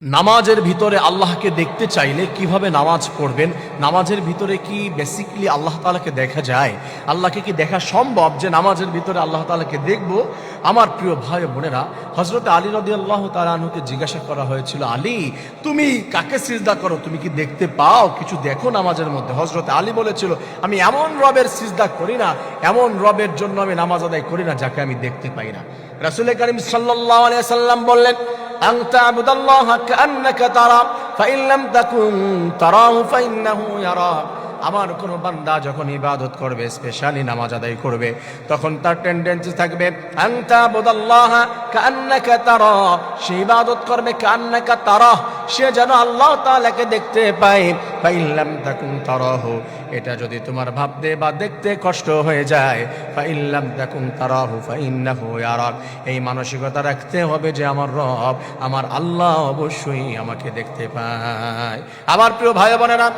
নামাজের ভিতরে আল্লাহকে দেখতে চাইলে কিভাবে নামাজ পড়বেন? নামাজের ভিতরে কি বেসিক্যালি আল্লাহ তাআলাকে দেখা যায়? আল্লাহকে কি দেখা সম্ভব যে নামাজের ভিতরে আল্লাহ তাআলাকে দেখব? আমার প্রিয় ভাই বোনেরা, হযরত আলী রাদিয়াল্লাহু তাআলা আনহুকে জিজ্ঞাসা করা হয়েছিল, আলী তুমি কাকে সিজদা করো? তুমি কি দেখতে পাও? কিছু দেখো নামাজের মধ্যে? হযরত আলী বলেছিল, আমি এমন রবের সিজদা করি না, এমন রবের জন্য আমি নামাজ আদায় করি না যাকে আমি দেখতে পাই না। রাসূল কারীম সাল্লাল্লাহু আলাইহি ওয়াসাল্লাম বললেন, আন তা'বুদাল্লাহা কাআন্নাকা তারা ফাইন লাম তাকুন তারাহু ফাইন্নাহু ইয়ারাক। আমার কোন বান্দা যখন ইবাদত করবে, স্পেশালি নামাজ আদায় করবে, তখন তার টেন্ডেন্সি থাকবে আন তা'বুদাল্লাহা কাআন্নাকা তারা, সে ইবাদত করবে কাআন্নাকা তারা, সে যেন আল্লাহ তাআলাকে দেখতে পায়। ফাইন লাম তাকুন তারাহু, এটা যদি তোমার ভাবতে বা দেখতে কষ্ট হয়ে যায়, ফাইন লাম তাকুন তারাহু ফাইন্নাহু ইয়ারাক, এই মানসিকতা রাখতে হবে যে আমার রব, আমার আল্লাহ অবশ্যই আমাকে দেখতে পায়। আমার প্রিয় ভাই বোনেরা,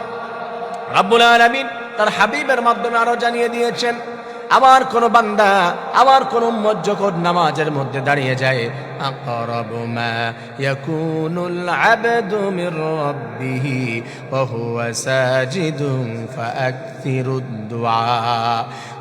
রব্বুল আলামিন তার হাবিবের মাধ্যমে আরো জানিয়ে দিয়েছেন, আমার কোন বান্দা, আমার কোন উম্মত যখন নামাজের মধ্যে দাঁড়িয়ে যায়, আকরাবু মা ইয়াকুনুল আবদু মির রাব্বিহি ওয়া হুয়া সাজিদুন ফাআকসিরুদ দুআ।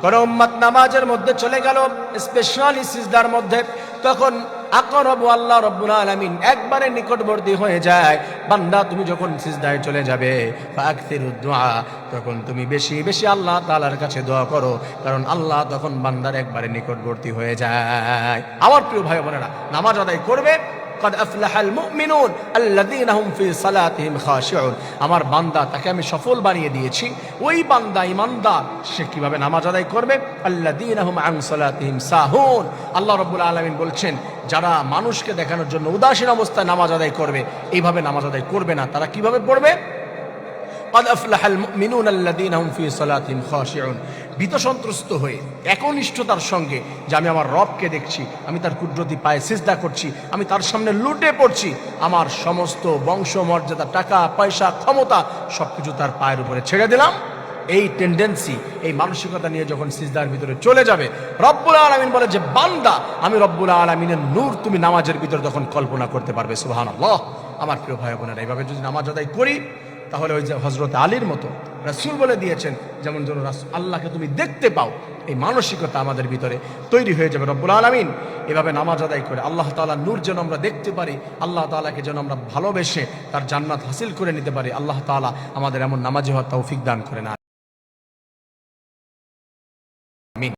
কোন উম্মত নামাজের মধ্যে চলে গেল, স্পেশালি সিজদার মধ্যে, তখন আকরাবু আল্লাহ রাব্বুল আলামিন একবারে নিকটবর্তী হয়ে যায়। বান্দা তুমি যখন সিজদায় চলে যাবে, ফাআকসিরুদ দুআ, তখন তুমি বেশি বেশি আল্লাহ তাআলার কাছে দোয়া করো, কারণ আল্লাহ তখন বান্দার একবারে নিকটবর্তী হয়ে যায়। আমার প্রিয় ভাই বোনেরা, নামাজ আদায় করবে, قد أفلح المؤمنون الذين هم في صلاتهم خاشعون, আমার বান্দা তাকে আমি সফল বানিয়ে দিয়েছি। ওই বান্দা ইমানদার, সে কিভাবে নামাজ আদায় করবে? الذين هم عن صلاتهم ساهون, আল্লাহ রাব্বুল আলামিন বলছেন, যারা মানুষকে দেখানোর জন্য উদাসীন অবস্থায় নামাজ আদায় করবে, এইভাবে নামাজ আদায় করবে না, তারা কিভাবে পড়বে? قد أفلح المؤمنون الذين هم في صلاتهم خاشعون, ভীতসন্ত্রস্ত হয়ে একনিষ্ঠতার সঙ্গে যে আমি আমার রবকে দেখছি, আমি তার কুদরতি পায়ে সিজদা করছি, আমি তার সামনে লুটে পড়ছি, আমার সমস্ত বংশ মর্যাদা, টাকা পয়সা, ক্ষমতা সবকিছু তার পায়ের উপরে ছেড়ে দিলাম। এই টেন্ডেন্সি, এই মানসিকতা নিয়ে যখন সিজদার ভিতরে চলে যাবে, রব্বুল আলামিন বলে যে বান্দা, আমি রব্বুল আলামিনের নূর তুমি নামাজের ভিতরে তখন কল্পনা করতে পারবে। সুবহানাল্লাহ। আমার প্রিয় ভাই বোনেরা, এইভাবে যদি নামাজ আদায় করি, তাহলে ওই যে হযরত আলীর মতো রাসূল বলে দিয়েছেন, যেমন যেন আল্লাহকে তুমি দেখতে পাও, এই মানসিকতা আমাদের ভিতরে তৈরি হয়ে যাবে। রব্বুল আলামিন এভাবে নামাজ আদায় করে আল্লাহ তাআলার নূর যেন আমরা দেখতে পারি, আল্লাহ তাআলাকে যেন আমরা ভালোবেসে তার জান্নাত হাসিল করে নিতে পারি। আল্লাহ তাআলা আমাদের এমন নামাজি হওয়ার তৌফিক দান করেন।